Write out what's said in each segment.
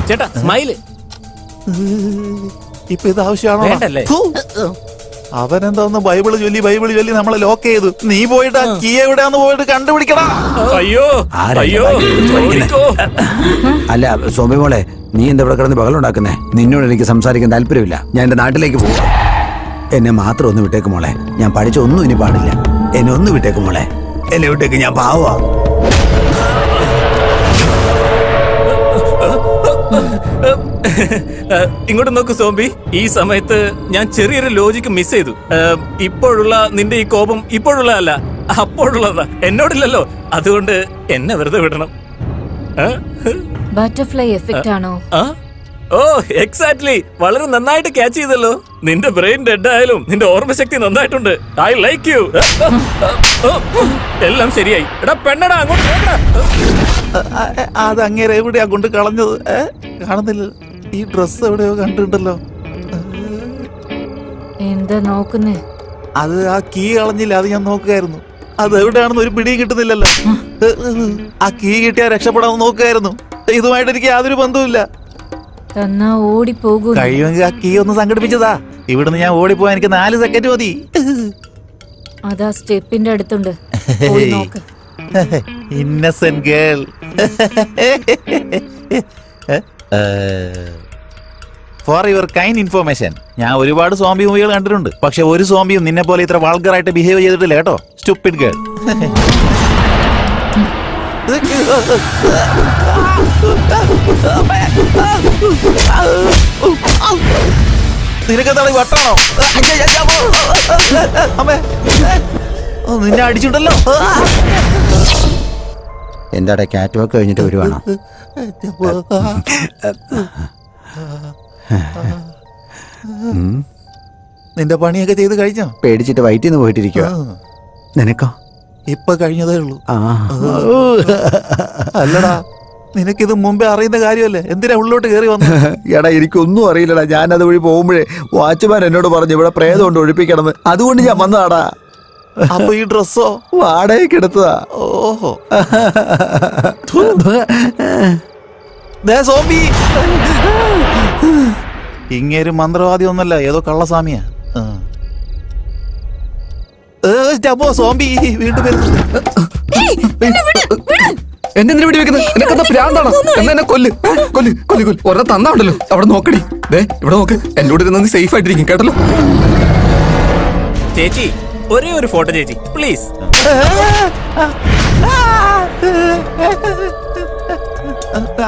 ചേട്ടാ സ്മൈല്. ഇപ്പൊ ഇത് ആവശ്യമാണോ? വേണ്ടല്ലേ? അവനെന്താന്ന് ബൈബിള് ചൊല്ലി നമ്മളെ ലോക്ക് ചെയ്തു. നീ പോയിട്ട് ആ കീ എവിടെയാന്ന് പോയിട്ട് കണ്ടുപിടിക്കടാ. അയ്യോ അയ്യോ ഓടിക്കോ. അല്ല സോമി മോളെ, നീ എന്താ ഇവിടെ കിടന്ന് ബഹളുണ്ടാക്കുന്നേ? നിന്നോട് എനിക്ക് സംസാരിക്കാൻ താല്പര്യമില്ല. ഞാൻ എന്റെ നാട്ടിലേക്ക് പോവാ. എന്നെ മാത്രം ഒന്ന് വിട്ടേക്ക് മോളെ. ഞാൻ പഠിച്ച ഒന്നും ഇനി പാടില്ല. എന്നെ ഒന്ന് വിട്ടേക്ക് മോളെ. എന്നെ വിട്ടേക്ക്, ഞാൻ പാവാ. ഇങ്ങോട്ട് നോക്കൂ സോംബി. ഈ സമയത്ത് ഞാൻ ചെറിയൊരു ലോജിക്ക് മിസ് ചെയ്തു. ഇപ്പോഴുള്ള നിന്റെ ഈ കോപം ഇപ്പോഴുള്ളതല്ല, അപ്പോഴുള്ളതാ. എന്നോടില്ലല്ലോ. അതുകൊണ്ട് എന്നെ വെറുതെ വിടണം. ബട്ടർഫ്ലൈ എഫക്റ്റ് ആണോ? ഓ എക്സാക്ട്ലി. വളരെ നന്നായിട്ട് ക്യാച്ച് ചെയ്തല്ലോ. നിന്റെ ബ്രെയിൻ ഡെഡ് ആയാലും നിന്റെ ഓർമ്മശക്തി നന്നായിട്ടുണ്ട്. I like you. എല്ലാം ശരിയായി. എടാ പെണ്ണടാ, അങ്ങോട്ട് നോക്കടാ. അത് അങ്ങേരെ എവിടെയാ കൊണ്ട് കളഞ്ഞത്? കാണുന്നില്ല. ഈ ഡ്രസ് എവിടെയോ കണ്ടിട്ടുണ്ടല്ലോ. എന്താ നോക്കുന്നേ? അത് ആ കീ കളഞ്ഞില്ല, അത് ഞാൻ നോക്കുകയായിരുന്നു. അത് എവിടെയാണെന്ന് ഒരു പിടിയും കിട്ടുന്നില്ലല്ലോ. ആ കീ കിട്ടിയാൽ രക്ഷപ്പെടാൻ നോക്കുകയായിരുന്നു. ഇതുമായിട്ട് എനിക്ക് യാതൊരു ബന്ധവുമില്ല. തന്നാ ഓടിപ്പോകൂ. കഴിയുമെങ്കിൽ ആ കീ ഒന്ന് സംഘടിപ്പിച്ചതാ. ഇവിടുന്ന് ഞാൻ ഓടിപ്പോവാൻ എനിക്ക് 4 സെക്കൻഡ് മതി. അതാ സ്റ്റെപ്പിന്റെ അടുത്തുണ്ട്, പോയി നോക്ക്. Innocent girl. For your kind information, ഞാൻ ഒരുപാട് സോംബി മൂവികൾ കണ്ടിട്ടുണ്ട്. പക്ഷെ ഒരു സോംബിയും നിന്നെ പോലെ ഇത്ര വാൾഗറായിട്ട് ബിഹേവ് ചെയ്തിട്ടില്ല കേട്ടോ. Stupid girl. നിനക്കെന്താണ് വട്ടാണോ? അമ്മേ, നിന്നെ അടിച്ചിട്ടുണ്ടല്ലോ. എന്താടെ കാറ്റ് വാക്ക് കഴിഞ്ഞിട്ട് വരുവാണോ? നിന്റെ പണിയൊക്കെ ചെയ്ത് കഴിഞ്ഞോ? പേടിച്ചിട്ട് വയറ്റിൽ നിന്ന് പോയിട്ടിരിക്കുക. നിനക്കോ? ഇപ്പൊ കഴിഞ്ഞതേ ഉള്ളൂ. അല്ലടാ, നിനക്കിത് മുമ്പേ അറിയുന്ന കാര്യമല്ലേ? എന്തിനാ ഉള്ളോട്ട് കയറി വന്നു? എടാ എനിക്കൊന്നും അറിയില്ലടാ. ഞാൻ അത് വഴി പോകുമ്പോഴേ വാച്ച്മാൻ എന്നോട് പറഞ്ഞു ഇവിടെ പ്രേതം കൊണ്ട് ഒഴിപ്പിക്കണമെന്ന്. അതുകൊണ്ട് ഞാൻ വന്നതാടാ. അപ്പൊ ഈ ഡ്രസ്സോ? വാടകയ്ക്ക് എടുത്തതാ. ഓഹോ. സോംബി ഇങ്ങേര് മന്ത്രവാദി ഒന്നല്ല, ഏതോ കള്ളസ്വാമിയാ. സോംബി വീണ്ടും എന്നെ വെടി വെക്കുന്നത് നിനക്കെന്താ ഭ്രാന്താണോ? എന്നാ എന്നെ കൊല്ല് കൊല്ല് കൊല്ല് കൊല്ല്. ഒരെണ്ണം തന്നാണ്ടല്ലോ. അവിടെ നോക്കടി. ദേ ഇവിടെ നോക്ക്. എന്നോട് ഇരുന്ന് സേഫ് ആയിട്ടിരിക്കും കേട്ടല്ലോ. ചേച്ചി ഒരേ ഒരു ഫോട്ടോ ചേച്ചി പ്ലീസ്.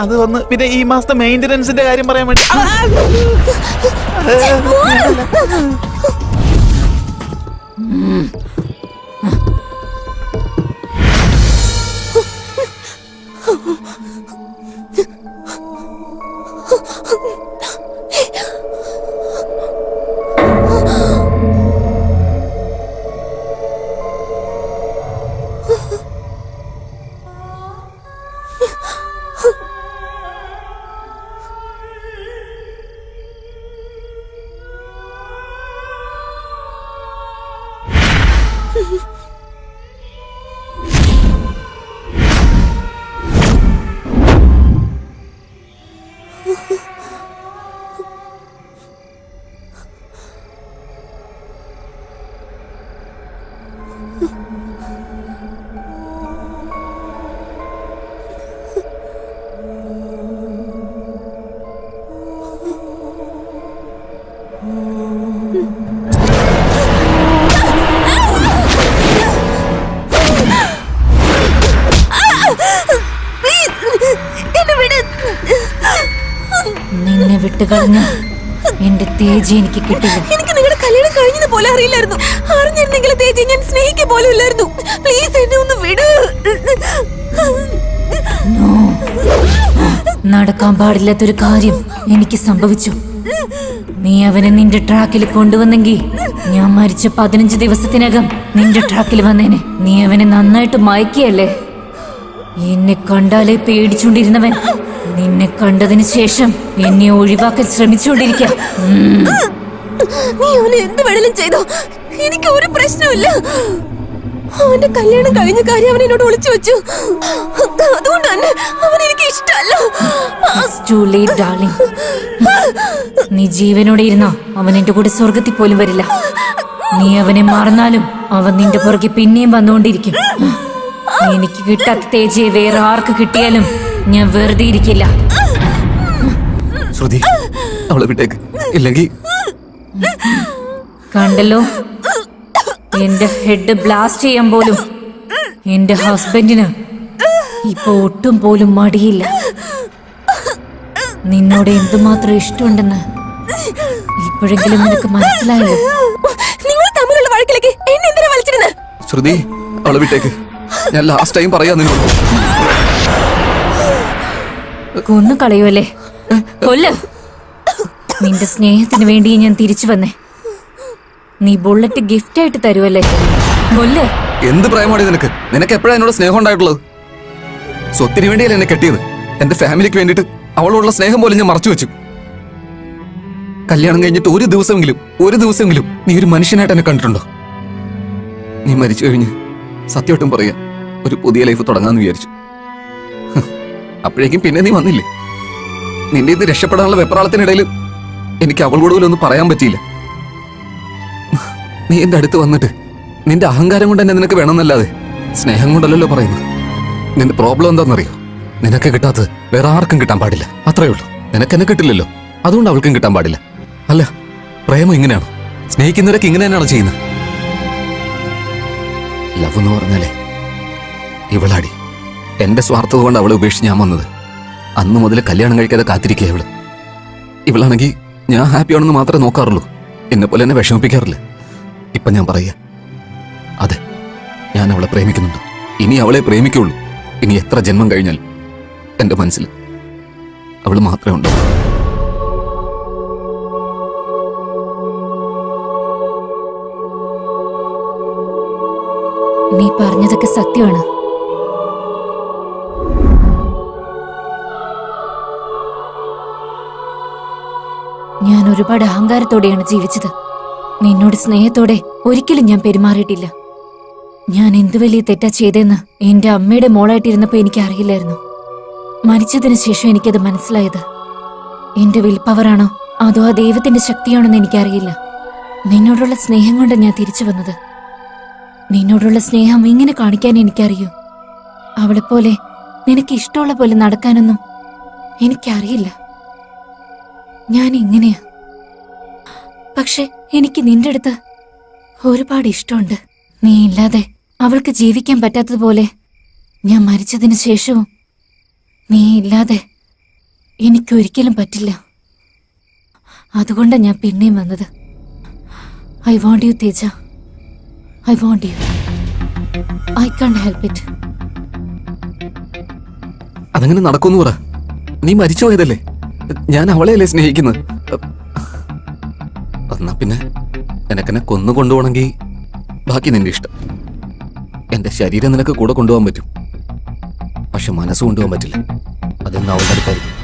അത് വന്ന് പിന്നെ ഈ മാസത്തെ മെയിന്റനൻസിന്റെ കാര്യം പറയാൻ വേണ്ടി. നിന്നെ വിട്ടുകളഞ്ഞ എന്റെ തേജി എനിക്ക് കിട്ടില്ല. എനിക്ക് നിങ്ങളുടെ കല്യാണം കഴിഞ്ഞത് പോലെ അറിയില്ലായിരുന്നു. അറിഞ്ഞിരുന്നെങ്കിൽ തേജി ഞാൻ സ്നേഹിക്കുക പോലും ഇല്ലായിരുന്നു. പ്ലീസ് എന്നെ ഒന്ന് വിട്. നടക്കാൻ പാടില്ലാത്തൊരു കാര്യം എനിക്ക് സംഭവിച്ചു. നീ അവനെ നിന്റെ ട്രാക്കിൽ കൊണ്ടുവന്നെങ്കിൽ ഞാൻ മരിച്ച 15 ദിവസത്തിനകം നിന്റെ ട്രാക്കിൽ വന്നേനെ. നീ അവനെ നന്നായിട്ട് മയക്കിയല്ലേ? എന്നെ കണ്ടാലേ പേടിച്ചുകൊണ്ടിരുന്നവൻ നിന്നെ കണ്ടതിന് ശേഷം എന്നെ ഒഴിവാക്കാൻ ശ്രമിച്ചുകൊണ്ടിരിക്കാം. നീ അവനെ എന്ത് വേണേലും ചെയ്തോ, എനിക്ക് ഒരു പ്രശ്നമില്ല. അവന്റെ കല്യാണം കഴിഞ്ഞ കാര്യം അവൻ എന്നോട് ഒളിച്ചു വെച്ചു. അതുകൊണ്ട് തന്നെ അവൻ എനിക്ക് ഇഷ്ടമല്ല. It's too late, darling. നീ ജീവനോടെ ഇരുന്നോ അവൻ എന്റെ കൂടെ സ്വർഗത്തിൽ പോലും വരില്ല. നീ അവനെ മറന്നാലും അവൻ നിന്റെ പുറകെ പിന്നെയും വന്നുകൊണ്ടിരിക്കും. എനിക്ക് കിട്ടാത്ത തേജയെ വേറെ ആർക്ക് കിട്ടിയാലും ഞാൻ വെറുതെ ഇരിക്കില്ല. ശ്രുതി, അവളെ വിട്ടേക്ക്, ഇല്ലെങ്കിൽ കണ്ടല്ലോ, എന്റെ ഹെഡ് ബ്ലാസ്റ്റ് ചെയ്യാൻ പോലും എന്റെ ഹസ്ബൻഡിന് ഇപ്പൊ ഒട്ടും പോലും മടിയില്ല. നിന്നോട് എന്തുമാത്രം ഇഷ്ടമുണ്ടെന്ന് ഇപ്പോഴെങ്കിലും നിനക്ക് മനസ്സിലായോ? നിങ്ങൾ തമ്മിലുള്ള വഴക്കിലേക്ക് എന്നെ എന്തിനാ വലിച്ചിരുന്നത്? ശ്രുതി, അവളെ വിട്ടേക്ക്. ഞാൻ ലാസ്റ്റ് ടൈം പറയാ നിന്നോട്. കൊന്നു കളയുമല്ലേ? കൊല്ല്. നിന്റെ സ്നേഹത്തിന് വേണ്ടി ഞാൻ തിരിച്ചു വന്നേ. നീ ബുള്ളറ്റ് ഗിഫ്റ്റ് ആയിട്ട് തരുമല്ലേ? കൊല്ല്. എന്ത് പ്രേമാണ് നിനക്ക്? നിനക്ക് എപ്പോഴാണ് എന്നോട് സ്നേഹം ഉണ്ടായിട്ടുള്ളത്? സ്വത്തിന് വേണ്ടിയല്ലേ എന്നെ കെട്ടിയത്. എന്റെ ഫാമിലിക്ക് വേണ്ടിയിട്ട് അവളോടുള്ള സ്നേഹം പോലും ഞാൻ മറച്ചു വെച്ചു. കല്യാണം കഴിഞ്ഞിട്ട് ഒരു ദിവസമെങ്കിലും നീ ഒരു മനുഷ്യനായിട്ട് എന്നെ കണ്ടിട്ടുണ്ടോ? നീ മരിച്ചു കഴിഞ്ഞ് സത്യമായിട്ടും പറയാ ഒരു പുതിയ ലൈഫ് തുടങ്ങാന്ന് വിചാരിച്ചു. അപ്പോഴേക്കും പിന്നെ നീ വന്നില്ലേ. നിന്റെ ഇത് രക്ഷപ്പെടാനുള്ള വെപ്രാളത്തിനിടയിൽ എനിക്ക് അവളോട് പോലും ഒന്നും പറയാൻ പറ്റിയില്ല. നീ എന്റെ അടുത്ത് വന്നിട്ട് നിന്റെ അഹങ്കാരം കൊണ്ട് തന്നെ നിനക്ക് വേണമെന്നല്ലാതെ സ്നേഹം കൊണ്ടല്ലോ പറയുന്നത്. നിന്റെ പ്രോബ്ലം എന്താണെന്നറിയോ? നിനക്ക് കിട്ടാത്തത് വേറെ ആർക്കും കിട്ടാൻ പാടില്ല, അത്രേ ഉള്ളൂ. നിനക്ക് എന്നെ കിട്ടില്ലല്ലോ, അതുകൊണ്ട് അവൾക്കും കിട്ടാൻ പാടില്ല. അല്ല, പ്രേമം ഇങ്ങനെയാണോ? സ്നേഹിക്കുന്നവരൊക്കെ ഇങ്ങനെ തന്നെയാണോ ചെയ്യുന്നത്? ലവ് എന്ന് പറഞ്ഞാലേ ഇവളാടി. എന്റെ സ്വാർത്ഥത കൊണ്ട് അവളെ ഉപേക്ഷിച്ച് ഞാൻ വന്നത്. അന്ന് മുതൽ കല്യാണം കഴിക്കാതെ കാത്തിരിക്കുക ഇവള്. ഇവളാണെങ്കിൽ ഞാൻ ഹാപ്പിയാണെന്ന് മാത്രമേ നോക്കാറുള്ളൂ, എന്നെ പോലെ എന്നെ വിഷമിപ്പിക്കാറില്ല. ഇപ്പൊ ഞാൻ പറയാ, അതെ, ഞാൻ അവളെ പ്രേമിക്കുന്നുണ്ട്. ഇനി അവളെ പ്രേമിക്കുള്ളൂ. ഇനി എത്ര ജന്മം കഴിഞ്ഞാൽ എന്റെ മനസ്സിൽ അവള് മാത്രമേ ഉണ്ടാവൂ. നീ പറഞ്ഞതൊക്കെ സത്യമാണ്. ഞാൻ ഒരുപാട് അഹങ്കാരത്തോടെയാണ് ജീവിച്ചത്. നിന്നോട് സ്നേഹത്തോടെ ഒരിക്കലും ഞാൻ പെരുമാറിയിട്ടില്ല. ഞാൻ എന്ത് വലിയ തെറ്റാ ചെയ്തെന്ന് എന്റെ അമ്മയുടെ മോളായിട്ടിരുന്നപ്പോ എനിക്ക് അറിയില്ലായിരുന്നു. മരിച്ചതിന് ശേഷം എനിക്കത് മനസ്സിലായത്. എന്റെ വിൽ പവറാണോ അതോ ആ ദൈവത്തിന്റെ ശക്തിയാണോന്ന് എനിക്കറിയില്ല. നിന്നോടുള്ള സ്നേഹം കൊണ്ട് ഞാൻ തിരിച്ചു വന്നത്. നിന്നോടുള്ള സ്നേഹം ഇങ്ങനെ കാണിക്കാൻ എനിക്കറിയൂ. അവളെപ്പോലെ നിനക്ക് ഇഷ്ടമുള്ള പോലെ നടക്കാനൊന്നും എനിക്കറിയില്ല. ഞാൻ ഇങ്ങനെയാ. പക്ഷെ എനിക്ക് നിന്റെ അടുത്ത് ഒരുപാട് ഇഷ്ടമുണ്ട്. നീ ഇല്ലാതെ അവൾക്ക് ജീവിക്കാൻ പറ്റാത്തതുപോലെ ഞാൻ മരിച്ചതിന് ശേഷവും നീ ഇല്ലാതെ എനിക്കൊരിക്കലും പറ്റില്ല. അതുകൊണ്ടാണ് ഞാൻ പിന്നെയും വന്നത്. I want you Teja. I want you. I can't help it. അതങ്ങനെ നടക്കുമെന്ന് പറ. നീ മരിച്ചു പോയതല്ലേ, ഞാൻ അവളെയല്ലേ സ്നേഹിക്കുന്നത്. എന്നാ പിന്നെ എനക്കെന്നെ കൊന്നു കൊണ്ടുപോകണമെങ്കിൽ ബാക്കി നിന്റെ ഇഷ്ടം. എന്റെ ശരീരം നിനക്ക് കൂടെ കൊണ്ടുപോകാൻ പറ്റും, പക്ഷെ മനസ്സ് കൊണ്ടുപോകാൻ പറ്റില്ല. അതെന്ന് അവളുടെ അടുത്തായിരിക്കും.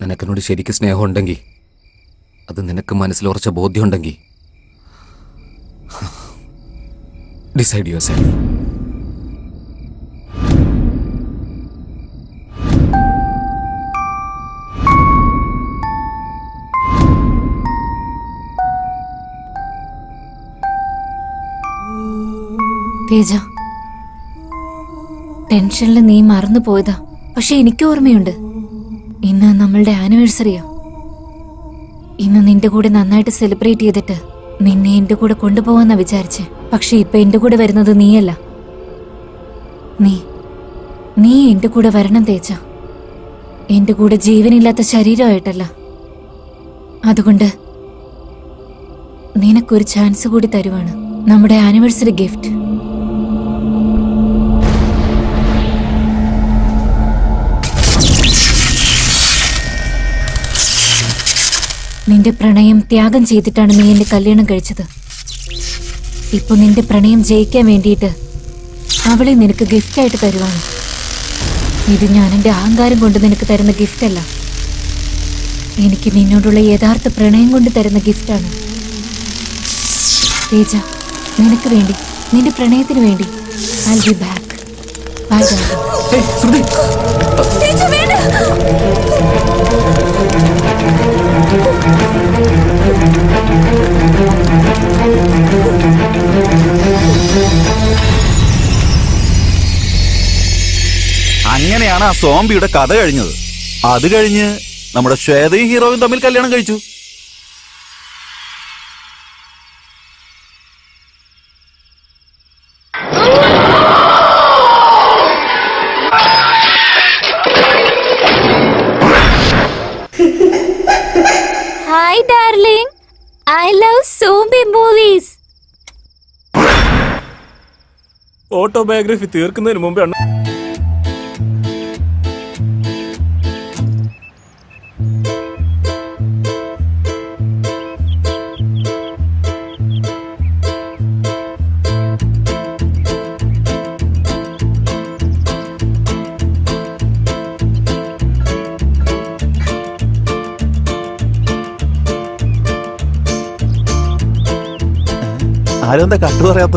നിനക്കെന്നോട് ശരിക്കും സ്നേഹം ഉണ്ടെങ്കിൽ, അത് നിനക്ക് മനസ്സിൽ ഉറച്ച ബോധ്യം ഉണ്ടെങ്കിൽ, decide yourself. തേജ, ടെൻഷനിൽ നീ മറന്നു പോയതാ. പക്ഷെ എനിക്ക് ഓർമ്മയുണ്ട്. ഇന്ന് നമ്മളുടെ ആനിവേഴ്സറിയാ. ഇന്ന് നിന്റെ കൂടെ നന്നായിട്ട് സെലിബ്രേറ്റ് ചെയ്തിട്ട് നിന്നെ എന്റെ കൂടെ കൊണ്ടുപോവാന്നാ വിചാരിച്ചേ. പക്ഷെ ഇപ്പൊ എന്റെ കൂടെ വരുന്നത് നീയല്ല. നീ എന്റെ കൂടെ വരണം തേജ. എന്റെ കൂടെ ജീവനില്ലാത്ത ശരീരമായിട്ടല്ല. അതുകൊണ്ട് നിനക്കൊരു ചാൻസ് കൂടി തരുവാണ്. നമ്മുടെ ആനിവേഴ്സറി ഗിഫ്റ്റ്. നിന്റെ പ്രണയം ത്യാഗം ചെയ്തിട്ടാണ് നീ എന്റെ കല്യാണം കഴിച്ചത്. ഇപ്പൊ നിന്റെ പ്രണയം ജയിക്കാൻ വേണ്ടിയിട്ട് അവളെ നിനക്ക് ഗിഫ്റ്റായിട്ട് തരുവാണ്. ഇത് ഞാൻ എന്റെ അഹങ്കാരം കൊണ്ട് നിനക്ക് തരുന്ന ഗിഫ്റ്റ് അല്ല. എനിക്ക് നിന്നോടുള്ള യഥാർത്ഥ പ്രണയം കൊണ്ട് തരുന്ന ഗിഫ്റ്റാണ്. തേജ, നിനക്ക് വേണ്ടി നിന്റെ പ്രണയത്തിന് വേണ്ടി I'll be back. Bye, darling. ഏയ്, ശ്രുതി തേജു വേണ്ട. അങ്ങനെയാണ് ആ സോംബിയുടെ കഥ കഴിഞ്ഞത്. അത് കഴിഞ്ഞ് നമ്മുടെ ശ്വേതയും ഹീറോയും തമ്മിൽ കല്യാണം കഴിച്ചു. Hi, darling. I love zombie movies. Autobiography തീർക്കുന്നതിന് മുമ്പേ അണ്ണ ആരും എന്താ കട്ടു പറയാത്ത?